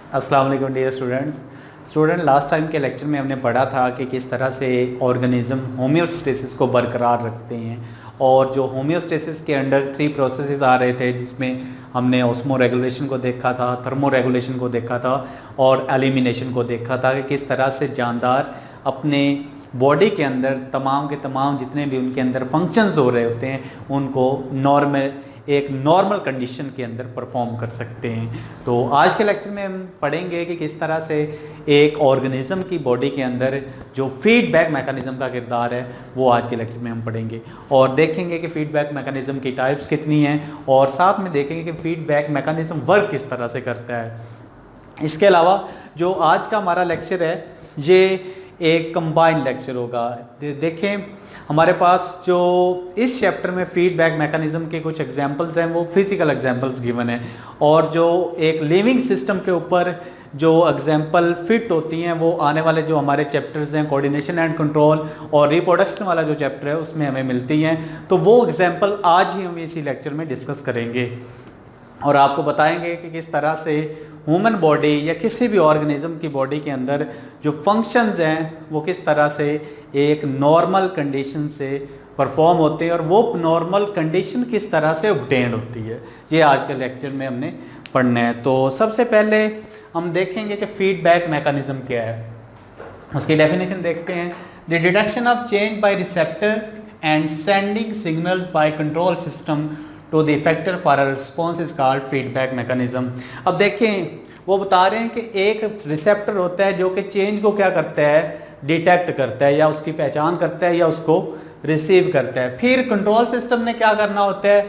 अस्सलाम वालेकुम dear student last time के लेक्चर में हमने पढ़ा था कि किस तरह से ऑर्गेनिज्म होम्योस्टेसिस को बरकरार रखते हैं। और जो होम्योस्टेसिस के अंडर 3 प्रोसेसेस आ रहे थे, जिसमें हमने ऑस्मो रेगुलेशन को देखा था, थर्मो रेगुलेशन को देखा था और एलिमिनेशन को देखा था कि किस तरह से जानदार अपने बॉडी के अंदर तमाम के तमाम जितने भी उनके अंदर फंक्शंस हो रहे होते हैं उनको एक नॉर्मल कंडीशन के अंदर परफॉर्म कर सकते हैं। तो आज के लेक्चर में हम पढ़ेंगे कि किस तरह से एक ऑर्गेनिज्म की बॉडी के अंदर जो फीडबैक मैकेनिज्म का किरदार है वो आज के लेक्चर में हम पढ़ेंगे और देखेंगे कि फीडबैक मैकेनिज्म की टाइप्स कितनी हैं और साथ में देखेंगे कि फीडबैक मैकेनिज्म वर्क किस तरह से करता है। इसके अलावा जो आज का हमारा लेक्चर है ये एक कंबाइंड लेक्चर होगा। देखें हमारे पास जो इस चैप्टर में फीडबैक मैकेनिज्म के कुछ एग्जांपल्स हैं वो फिजिकल एग्जांपल्स गिवन है और जो एक लिविंग सिस्टम के ऊपर जो एग्जांपल फिट होती हैं वो आने वाले जो हमारे चैप्टर्स हैं कोऑर्डिनेशन एंड कंट्रोल और रिप्रोडक्शन वाला जो चैप्टर है उसमें हमें मिलती हैं। तो वो एग्जांपल आज ही हम इसी लेक्चर में डिस्कस करेंगे और आपको बताएंगे कि किस तरह से ह्यूमन बॉडी या किसी भी ऑर्गेनिज्म की बॉडी के अंदर जो फंक्शंस हैं वो किस तरह से एक नॉर्मल कंडीशन से परफॉर्म होते हैं और वो नॉर्मल कंडीशन किस तरह से ऑब्टेन्ड होती है, ये आज के लेक्चर में हमने पढ़ना है। तो सबसे पहले हम देखेंगे कि फीडबैक मैकेनिज्म क्या है, उसकी डेफिनेशन देखते हैं। The deduction of change by receptor and sending signals by control system to the effector for a response is called feedback mechanism. अब देखें वो बता रहे हैं कि एक रिसेप्टर होता है जो कि चेंज को क्या करता है, डिटेक्ट करता है या उसकी पहचान करता है या उसको रिसीव करता है। फिर कंट्रोल सिस्टम ने क्या करना होता है,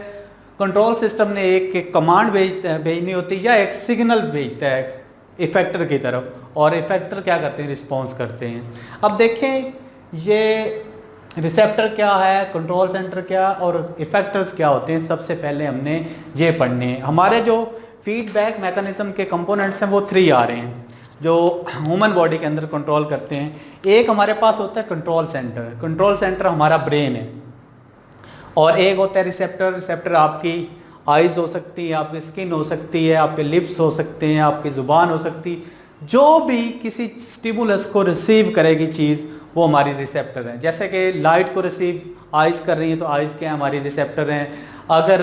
कंट्रोल सिस्टम ने एक कमांड भेजनी होती है या एक सिग्नल भेजता है इफेक्टर की तरफ और इफेक्टर क्या करते हैं, रिस्पॉन्स करते हैं। अब देखें ये रिसेप्टर क्या है, कंट्रोल सेंटर क्या और इफेक्टर्स क्या होते हैं, सबसे पहले हमने ये पढ़ने हैं। हमारे जो फीडबैक मैकेनिज्म के कंपोनेंट्स हैं वो 3 आ रहे हैं जो ह्यूमन बॉडी के अंदर कंट्रोल करते हैं। एक हमारे पास होता है कंट्रोल सेंटर, कंट्रोल सेंटर हमारा ब्रेन है और एक होता है रिसेप्टर। रिसेप्टर आपकी आइज़ हो सकती है, आपकी स्किन हो सकती है, आपके लिप्स हो सकते हैं, आपकी ज़ुबान हो सकती है। जो भी किसी स्टिमुलस को रिसीव करेगी चीज़ वो हमारी रिसेप्टर है। जैसे कि लाइट को रिसीव आइज़ कर रही है तो आइज़ क्या हमारी रिसेप्टर हैं। अगर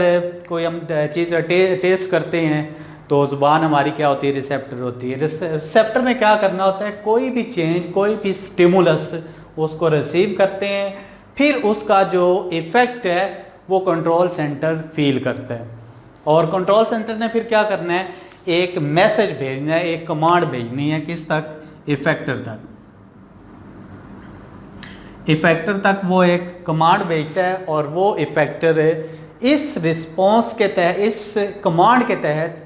कोई हम चीज़ टेस्ट करते हैं तो ज़ुबान हमारी क्या होती है, रिसेप्टर होती है। रिसेप्टर में क्या करना होता है, कोई भी चेंज कोई भी स्टिमुलस उसको रिसीव करते हैं, फिर उसका जो इफ़ेक्ट है वो कंट्रोल सेंटर फील करता है और कंट्रोल सेंटर ने फिर क्या करना है, एक मैसेज भेजना है, एक कमांड भेजनी है किस तक, इफेक्टर तक। इफेक्टर तक वो एक कमांड भेजता है और वो इफेक्टर इस रिस्पॉन्स के तहत, इस कमांड के तहत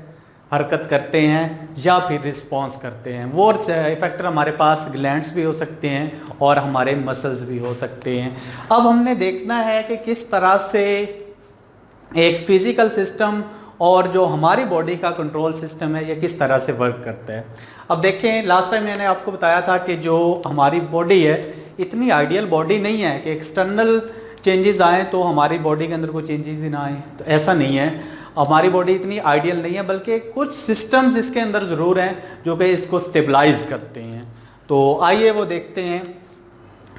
हरकत करते हैं या फिर रिस्पॉन्स करते हैं। वो इफेक्टर हमारे पास ग्लैंड्स भी हो सकते हैं और हमारे मसल्स भी हो सकते हैं। अब हमने देखना है कि किस तरह से एक फिजिकल सिस्टम और जो हमारी बॉडी का कंट्रोल सिस्टम है ये किस तरह से वर्क करता है। अब देखें लास्ट टाइम मैंने आपको बताया था कि जो हमारी बॉडी है इतनी आइडियल बॉडी नहीं है कि एक्सटर्नल चेंजेस आए तो हमारी बॉडी के अंदर कोई चेंजेस ही ना आए, तो ऐसा नहीं है। हमारी बॉडी इतनी आइडियल नहीं है, बल्कि कुछ सिस्टम्स इसके अंदर ज़रूर हैं जो कि इसको स्टेबलाइज करते हैं। तो आइए वो देखते हैं।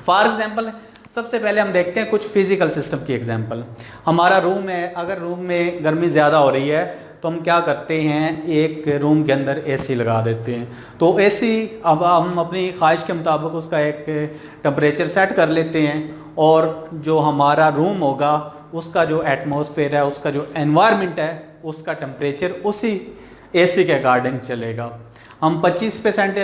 फॉर एग्जांपल सबसे पहले हम देखते हैं कुछ फिजिकल सिस्टम की एग्जांपल। हमारा रूम है, अगर रूम में गर्मी ज़्यादा हो रही है तो हम क्या करते हैं, एक रूम के अंदर एसी लगा देते हैं। तो एसी अब हम अपनी ख्वाहिश के मुताबिक उसका एक टेम्परेचर सेट कर लेते हैं और जो हमारा रूम होगा उसका जो एटमॉस्फेयर है, उसका जो एनवायरनमेंट है, उसका टेम्परेचर उसी एसी के अकॉर्डिंग चलेगा। हम 25%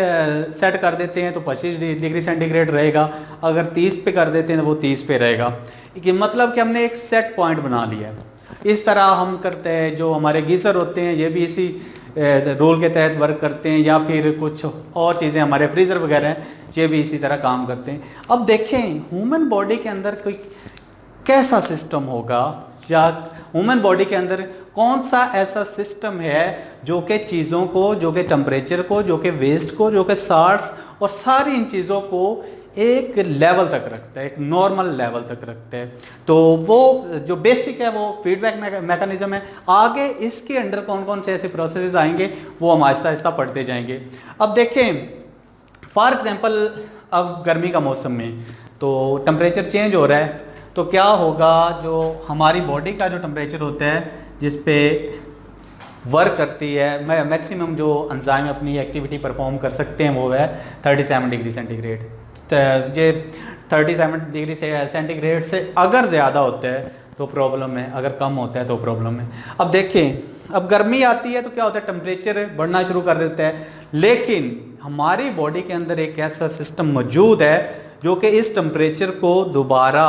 सेट कर देते हैं तो 25 डिग्री सेंटीग्रेड रहेगा, अगर 30 पे कर देते हैं तो वो 30 पे रहेगा। कि मतलब कि हमने एक सेट पॉइंट बना लिया है। इस तरह हम करते हैं। जो हमारे गीज़र होते हैं ये भी इसी रूल के तहत वर्क करते हैं, या फिर कुछ और चीज़ें हमारे फ्रीज़र वगैरह हैं ये भी इसी तरह काम करते हैं। अब देखें ह्यूमन बॉडी के अंदर कोई कैसा सिस्टम होगा या ह्यूमन बॉडी के अंदर कौन सा ऐसा सिस्टम है जो कि चीज़ों को, जो कि टेम्परेचर को, जो कि वेस्ट को, जो कि साल्ट्स और सारी इन चीज़ों को एक लेवल तक रखता है, एक नॉर्मल लेवल तक रखता है। तो वो जो बेसिक है वो फीडबैक मैकेनिज्म है। आगे इसके अंडर कौन कौन से ऐसे प्रोसेसेस आएंगे वो हम आहिस्ता आहिस्ता पढ़ते जाएंगे। अब देखें फॉर एग्जांपल, अब गर्मी का मौसम में तो टेम्परेचर चेंज हो रहा है, तो क्या होगा, जो हमारी बॉडी का जो टेम्परेचर होता है जिस पे वर्क करती है, मैक्सिमम जो एंजाइम अपनी एक्टिविटी परफॉर्म कर सकते हैं वो है 37 डिग्री सेंटीग्रेड। ये 37 डिग्री सेंटीग्रेड से अगर ज़्यादा होता है तो प्रॉब्लम है, अगर कम होता है तो प्रॉब्लम है। अब देखें, अब गर्मी आती है तो क्या होता है, टेम्परेचर बढ़ना शुरू कर देता है, लेकिन हमारी बॉडी के अंदर एक ऐसा सिस्टम मौजूद है जो कि इस टेम्परेचर को दोबारा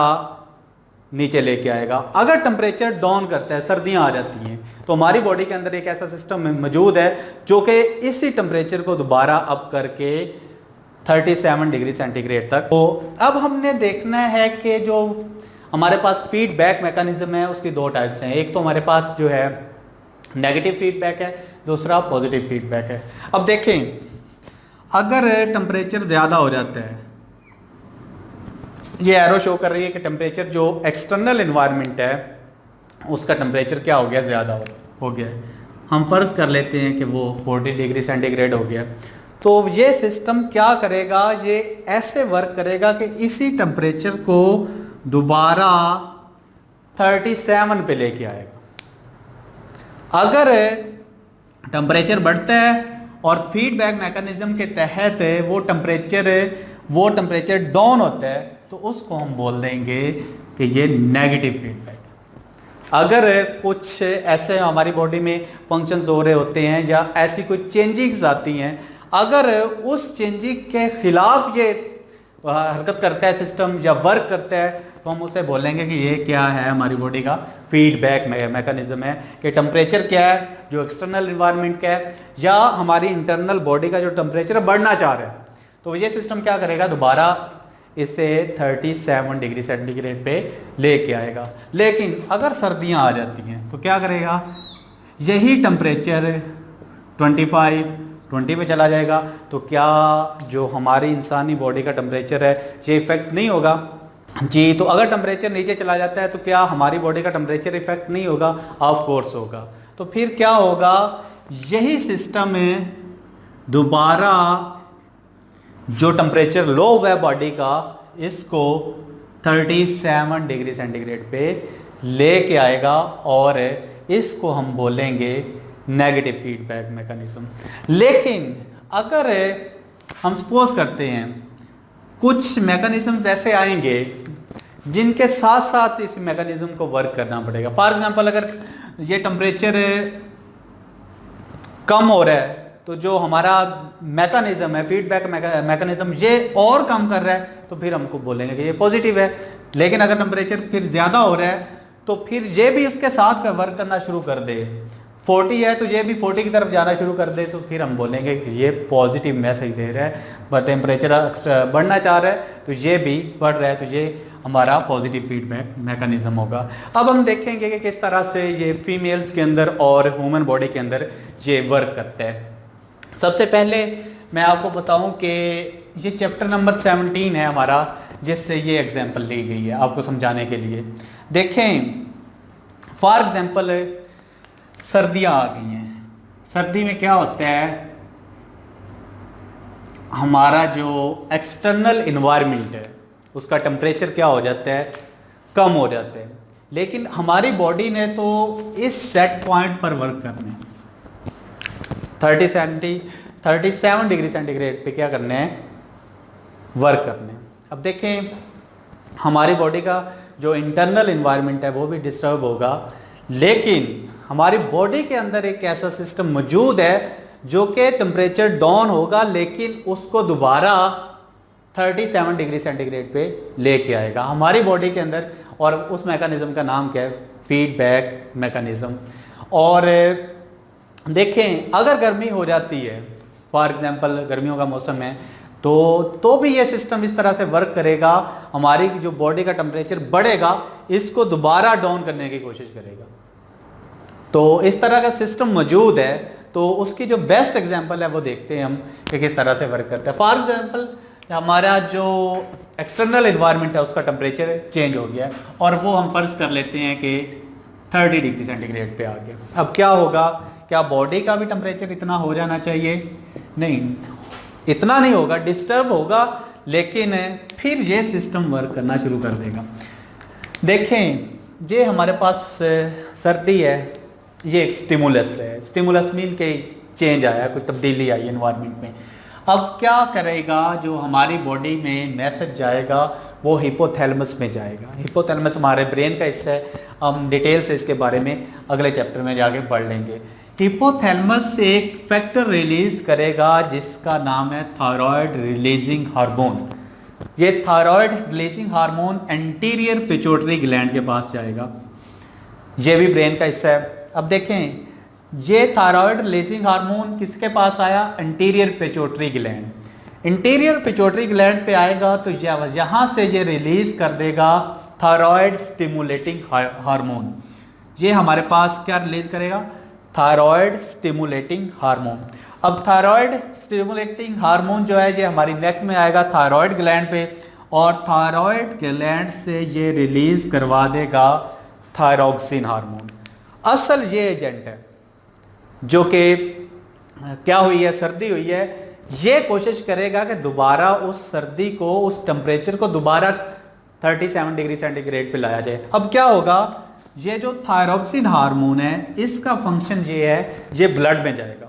नीचे लेके आएगा। अगर टेम्परेचर डाउन करता है, सर्दियां आ जाती हैं, तो हमारी बॉडी के अंदर एक ऐसा सिस्टम मौजूद है जो कि इसी टेम्परेचर को दोबारा अप करके 37 डिग्री सेंटीग्रेड तक। तो अब हमने देखना है कि जो हमारे पास फीडबैक मैकेनिज्म है उसकी दो टाइप्स हैं। एक तो हमारे पास जो है नेगेटिव फीडबैक है, दूसरा पॉजिटिव फीडबैक है। अब देखें, अगर टेम्परेचर ज़्यादा हो जाता है, ये एरो शो कर रही है कि टेम्परेचर जो एक्सटर्नल इन्वायरमेंट है उसका टेम्परेचर क्या हो गया, ज़्यादा हो गया। हम फर्ज कर लेते हैं कि वो 40 डिग्री सेंटीग्रेड हो गया। तो ये सिस्टम क्या करेगा, ये ऐसे वर्क करेगा कि इसी टेम्परेचर को दोबारा 37 पे लेके आएगा। अगर टेम्परेचर बढ़ता है और फीडबैक मैकेनिज्म के तहत वो टेम्परेचर डाउन होता है तो उसको हम बोल देंगे कि ये नेगेटिव फीडबैक। अगर कुछ ऐसे हमारी बॉडी में फंक्शंस हो रहे होते हैं या ऐसी कोई चेंजिंग्स आती हैं, अगर उस चेंजिंग के खिलाफ ये हरकत करता है सिस्टम या वर्क करता है, तो हम उसे बोलेंगे कि ये क्या है, हमारी बॉडी का फीडबैक मैकेनिज्म है कि टेम्परेचर क्या है जो एक्सटर्नल इन्वायरमेंट का है या हमारी इंटरनल बॉडी का जो टेम्परेचर बढ़ना चाह रहा है, तो ये सिस्टम क्या करेगा, दोबारा इसे 37 डिग्री सेंटीग्रेड पे लेके आएगा। लेकिन अगर सर्दियां आ जाती हैं तो क्या करेगा, यही टेम्परेचर 20 पे चला जाएगा। तो क्या जो हमारी इंसानी बॉडी का टेम्परेचर है ये इफेक्ट नहीं होगा जी? तो अगर टेम्परेचर नीचे चला जाता है तो क्या हमारी बॉडी का टेम्परेचर इफेक्ट नहीं होगा? ऑफ कोर्स होगा। तो फिर क्या होगा, यही सिस्टम है दोबारा जो टेम्परेचर लो हुआ है बॉडी का, इसको 37 डिग्री सेंटीग्रेड पे लेके आएगा और इसको हम बोलेंगे नेगेटिव फीडबैक मैकेनिज्म। लेकिन अगर हम सपोज करते हैं कुछ मैकेनिज्म ऐसे आएंगे जिनके साथ साथ इस मैकेनिज्म को वर्क करना पड़ेगा। फॉर एग्जांपल, अगर ये टेम्परेचर कम हो रहा है तो जो हमारा मैकेनिज्म है, फीडबैक मैकेनिज्म, ये और कम कर रहा है, तो फिर हमको बोलेंगे कि ये पॉजिटिव है। लेकिन अगर टेम्परेचर फिर ज़्यादा हो रहा है तो फिर ये भी उसके साथ वर्क करना शुरू कर दे, 40 है तो ये भी 40 की तरफ जाना शुरू कर दे, तो फिर हम बोलेंगे कि ये पॉजिटिव मैसेज दे रहा है। बट टेम्परेचर बढ़ना चाह रहा है तो ये भी बढ़ रहा है, तो ये हमारा पॉजिटिव फीडबैक मैकेनिज्म होगा। अब हम देखेंगे कि किस तरह से ये फीमेल्स के अंदर और ह्यूमन बॉडी के अंदर ये वर्क करता है। सबसे पहले मैं आपको बताऊं कि ये चैप्टर नंबर 17 है हमारा, जिससे ये एग्जाम्पल ली गई है आपको समझाने के लिए। देखें, फॉर एग्जाम्पल सर्दियाँ आ गई हैं। सर्दी में क्या होता है, हमारा जो एक्सटर्नल इन्वायरमेंट है उसका टेम्परेचर क्या हो जाता है, कम हो जाता है। लेकिन हमारी बॉडी ने तो इस सेट पॉइंट पर वर्क करना है, 37 डिग्री सेंटीग्रेड पे क्या करना है, वर्क करना है। अब देखें, हमारी बॉडी का जो इंटरनल इन्वायरमेंट है वो भी डिस्टर्ब होगा, लेकिन हमारी बॉडी के अंदर एक ऐसा सिस्टम मौजूद है जो कि टेम्परेचर डाउन होगा लेकिन उसको दोबारा 37 डिग्री सेंटीग्रेड पे लेके आएगा हमारी बॉडी के अंदर। और उस मैकेनिज्म का नाम क्या है, फीडबैक मैकेनिज्म। और देखें, अगर गर्मी हो जाती है, फॉर एग्जांपल गर्मियों का मौसम है, तो भी ये सिस्टम इस तरह से वर्क करेगा, हमारी जो बॉडी का टेम्परेचर बढ़ेगा इसको दोबारा डाउन करने की कोशिश करेगा। तो इस तरह का सिस्टम मौजूद है। तो उसकी जो बेस्ट एग्जांपल है वो देखते हैं हम कि किस तरह से वर्क करता है। फॉर एग्जांपल, हमारा जो एक्सटर्नल एनवायरनमेंट है उसका टेम्परेचर चेंज हो गया है और वो हम फर्ज कर लेते हैं कि 30 डिग्री सेंटीग्रेड पे आ गया। अब क्या होगा, क्या बॉडी का भी टेम्परेचर इतना हो जाना चाहिए? नहीं, इतना नहीं होगा, डिस्टर्ब होगा, लेकिन फिर ये सिस्टम वर्क करना शुरू कर देगा। देखें, ये हमारे पास सर्दी है, ये एक स्टिमुलस है। स्टिमुलस मीन के चेंज आया, कोई तब्दीली आई एनवायरनमेंट में। अब क्या करेगा, जो हमारी बॉडी में मैसेज जाएगा वो हिपोथैलेमस में जाएगा। हिपोथैलेमस हमारे ब्रेन का हिस्सा है, हम डिटेल से इसके बारे में अगले चैप्टर में जाके पढ़ लेंगे। हिपोथैलेमस एक फैक्टर रिलीज करेगा जिसका नाम है थायराइड रिलीजिंग हार्मोन। ये thyroid releasing hormone anterior pituitary gland के पास जाएगा, ये भी ब्रेन का हिस्सा है। अब देखें, ये थायराइड रिलीजिंग हार्मोन किसके पास आया? Anterior pituitary gland. Interior pituitary gland पे आएगा तो यहाँ से ये रिलीज कर देगा थायराइड स्टिमुलेटिंग हार्मोन। ये हमारे पास क्या रिलीज करेगा? Thyroid stimulating hormone. अब थायराइड स्टिमुलेटिंग हार्मोन जो है ये हमारी नेक में आएगा थायराइड ग्लैंड पे, और थायराइड ग्लैंड से ये रिलीज करवा देगा थायरॉक्सिन हार्मोन। असल ये एजेंट है जो कि क्या हुई है, सर्दी हुई है, ये कोशिश करेगा कि दोबारा उस सर्दी को, उस टेम्परेचर को दोबारा 37 डिग्री सेंटीग्रेड पे लाया जाए। अब क्या होगा, ये जो थायरॉक्सिन हार्मोन है इसका फंक्शन ये है, ये ब्लड में जाएगा।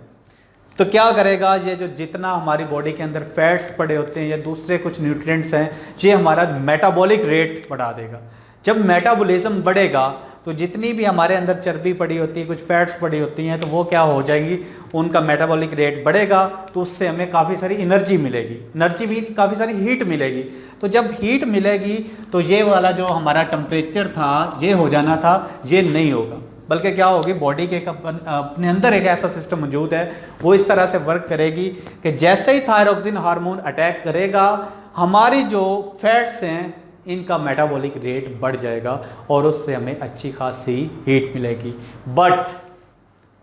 तो क्या करेगा, ये जो जितना हमारी बॉडी के अंदर फैट्स पड़े होते हैं या दूसरे कुछ न्यूट्रिएंट्स हैं, ये हमारा मेटाबॉलिक रेट बढ़ा देगा। जब मेटाबॉलिज्म बढ़ेगा तो जितनी भी हमारे अंदर चर्बी पड़ी होती है, कुछ फैट्स पड़ी होती हैं, तो वो क्या हो जाएंगी, उनका मेटाबॉलिक रेट बढ़ेगा, तो उससे हमें काफ़ी सारी एनर्जी मिलेगी, एनर्जी भी काफ़ी सारी हीट मिलेगी। तो जब हीट मिलेगी तो ये वाला जो हमारा टेम्परेचर था, ये हो जाना था, ये नहीं होगा, बल्कि क्या होगी, बॉडी के अपने अंदर एक ऐसा सिस्टम मौजूद है, वो इस तरह से वर्क करेगी कि जैसे ही थायरॉक्सिन हार्मोन अटैक करेगा, हमारी जो फैट्स हैं इनका मेटाबॉलिक रेट बढ़ जाएगा और उससे हमें अच्छी खासी हीट मिलेगी। बट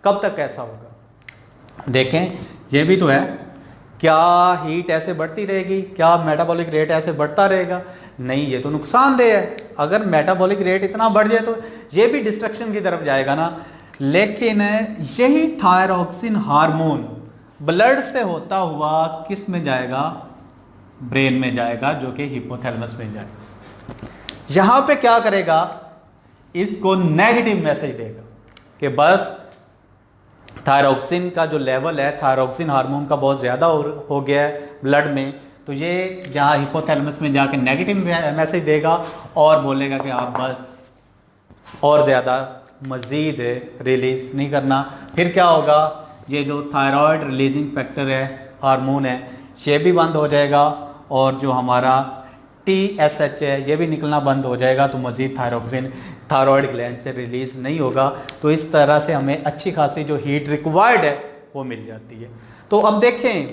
कब तक ऐसा होगा? देखें, ये भी तो है, क्या हीट ऐसे बढ़ती रहेगी? क्या मेटाबॉलिक रेट ऐसे बढ़ता रहेगा? नहीं, ये तो नुकसानदेह है। अगर मेटाबॉलिक रेट इतना बढ़ जाए तो ये भी डिस्ट्रक्शन की तरफ जाएगा ना। लेकिन यही थायरॉक्सिन हार्मोन ब्लड से होता हुआ किस में जाएगा? ब्रेन में जाएगा, जो कि हिपोथैलेमस में जाएगा। यहां पे क्या करेगा, इसको नेगेटिव मैसेज देगा कि बस थायरॉक्सिन का जो लेवल है, थायरॉक्सिन हार्मोन का बहुत ज़्यादा हो गया है ब्लड में, तो ये जहाँ हिपोथैलेमस में जाके नेगेटिव मैसेज देगा और बोलेगा कि आप बस और ज़्यादा मज़ीद रिलीज नहीं करना। फिर क्या होगा, ये जो थायराइड रिलीजिंग फैक्टर है, हार्मोन है, ये भी बंद हो जाएगा और जो हमारा TSH है ये भी निकलना बंद हो जाएगा, तो मज़ीद थायरॉक्सिन थायराइड ग्लैंड से रिलीज़ नहीं होगा। तो इस तरह से हमें अच्छी खासी जो हीट रिक्वायर्ड है वो मिल जाती है। तो अब देखें,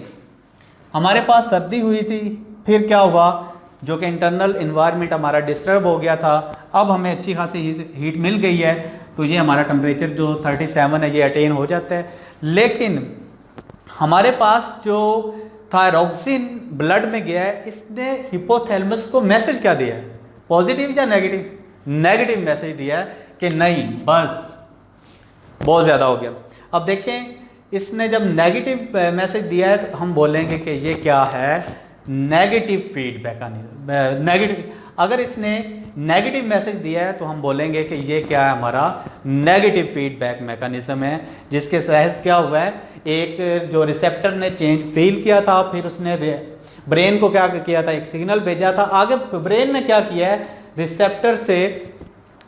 हमारे पास सर्दी हुई थी, फिर क्या हुआ, जो कि इंटरनल इन्वायरमेंट हमारा डिस्टर्ब हो गया था, अब हमें अच्छी खासी हीट मिल गई है, तो ये हमारा टेम्परेचर जो 37 है ये अटेन हो जाता है। लेकिन हमारे पास जो थायरॉक्सिन ब्लड में गया है, इसने हिपोथैलेमस को मैसेज क्या दिया है, पॉजिटिव या नेगेटिव? नेगेटिव मैसेज दिया है कि नहीं, बस बहुत ज़्यादा हो गया। अब देखें, इसने जब नेगेटिव मैसेज दिया है तो हम बोलेंगे कि ये क्या है, नेगेटिव फीडबैक। नेगेटिव, अगर इसने नेगेटिव मैसेज दिया है तो हम बोलेंगे कि ये क्या है, हमारा नेगेटिव फीडबैक मैकेनिज्म है, जिसके तहत क्या हुआ है, एक जो रिसेप्टर ने चेंज फील किया था, फिर उसने ब्रेन को क्या किया था, एक सिग्नल भेजा था, आगे ब्रेन ने क्या किया है, रिसेप्टर से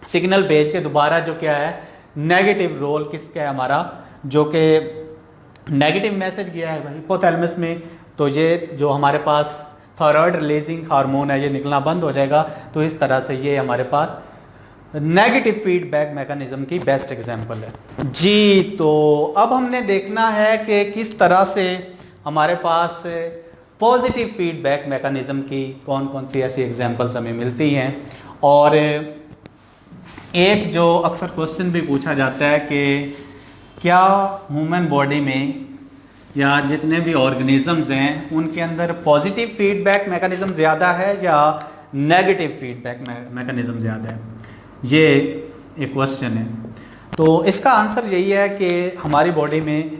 सिग्नल भेज के दोबारा जो क्या है, नेगेटिव रोल किसका है, हमारा जो कि नेगेटिव मैसेज गया है हिपोथैलेमस में, तो ये जो हमारे पास थायराइड रिलीजिंग हार्मोन है ये निकलना बंद हो जाएगा। तो इस तरह से ये हमारे पास नेगेटिव फीडबैक मैकेनिज्म की बेस्ट एग्जांपल है जी। तो अब हमने देखना है कि किस तरह से हमारे पास पॉजिटिव फीडबैक मैकेनिज्म की कौन कौन सी ऐसी एग्जांपल्स हमें मिलती हैं। और एक जो अक्सर क्वेश्चन भी पूछा जाता है कि क्या ह्यूमन बॉडी में या जितने भी ऑर्गेनिजम्स हैं उनके अंदर पॉजिटिव फीडबैक मैकेनिज्म ज़्यादा है या नेगेटिव फीडबैक मैकेनिज्म ज़्यादा है, ये एक क्वेश्चन है। तो इसका आंसर यही है कि हमारी बॉडी में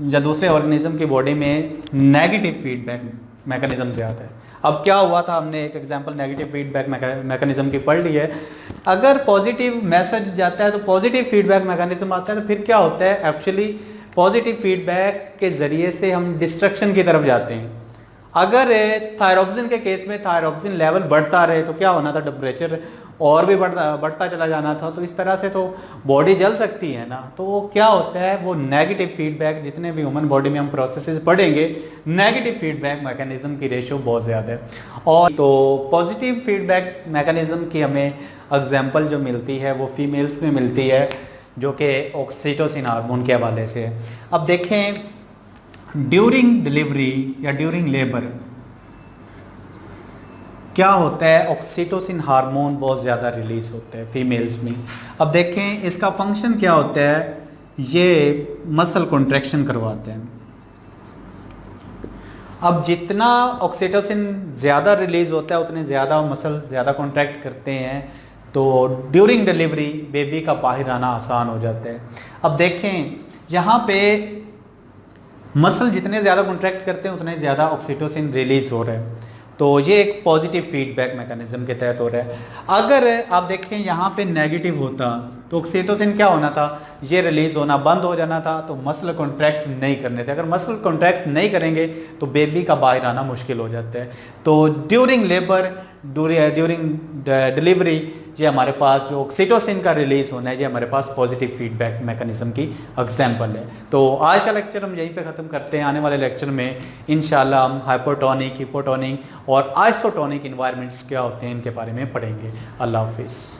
या दूसरे ऑर्गेनिज्म की बॉडी में नेगेटिव फीडबैक मैकेनिज्म ज़्यादा है। अब क्या हुआ था, हमने एक एग्जांपल नेगेटिव फीडबैक मैकेनिज्म की पढ़ ली है। अगर पॉजिटिव मैसेज जाता है तो पॉजिटिव फीडबैक मैकेनिज्म आता है, तो फिर क्या होता है, एक्चुअली पॉजिटिव फीडबैक के ज़रिए से हम डिस्ट्रक्शन की तरफ जाते हैं। अगर थायरॉक्सिन के केस में थायरॉक्सिन लेवल बढ़ता रहे तो क्या होना था, टेम्परेचर और भी बढ़ता चला जाना था, तो इस तरह से तो बॉडी जल सकती है ना। तो वो क्या होता है, वो नेगेटिव फीडबैक, जितने भी ह्यूमन बॉडी में हम प्रोसेसेस पढ़ेंगे, नेगेटिव फीडबैक मैकेनिज्म की रेशियो बहुत ज़्यादा है। और तो पॉजिटिव फीडबैक मैकेनिज्म की हमें एग्जांपल जो मिलती है वो फीमेल्स में मिलती है, जो कि ऑक्सीटोसिन हार्मोन के हवाले से है। अब देखें, ड्यूरिंग डिलीवरी या ड्यूरिंग लेबर क्या होता है, ऑक्सीटोसिन हार्मोन बहुत ज़्यादा रिलीज होता है फीमेल्स में। अब देखें इसका फंक्शन क्या होता है, ये मसल कॉन्ट्रैक्शन करवाते हैं। अब जितना ऑक्सीटोसिन ज़्यादा रिलीज होता है उतने ज़्यादा मसल ज़्यादा कॉन्ट्रैक्ट करते हैं, तो ड्यूरिंग डिलीवरी बेबी का बाहर आना आसान हो जाता है। अब देखें यहाँ पे मसल जितने ज़्यादा कॉन्ट्रैक्ट करते हैं उतने ज़्यादा ऑक्सीटोसिन रिलीज हो रहा है, तो ये एक पॉजिटिव फीडबैक मैकेनिज्म के तहत हो रहा है। अगर आप देखें यहाँ पे नेगेटिव होता तो ऑक्सीटोसिन क्या होना था, ये रिलीज होना बंद हो जाना था, तो मसल कॉन्ट्रैक्ट नहीं करने थे। अगर मसल कॉन्ट्रैक्ट नहीं करेंगे तो बेबी का बाहर आना मुश्किल हो जाता है। तो ड्यूरिंग लेबर, ड्यूरिंग डिलीवरी, ये हमारे पास जो ऑक्सीटोसिन का रिलीज होना है, ये हमारे पास पॉजिटिव फीडबैक मैकेनिज्म की एग्जांपल है। तो आज का लेक्चर हम यहीं पे ख़त्म करते हैं। आने वाले लेक्चर में इंशाल्लाह हम हाइपोटोनिक, हिपोटोनिक और आइसोटोनिक इन्वायरमेंट्स क्या होते हैं इनके बारे में पढ़ेंगे। अल्लाह हाफिज़।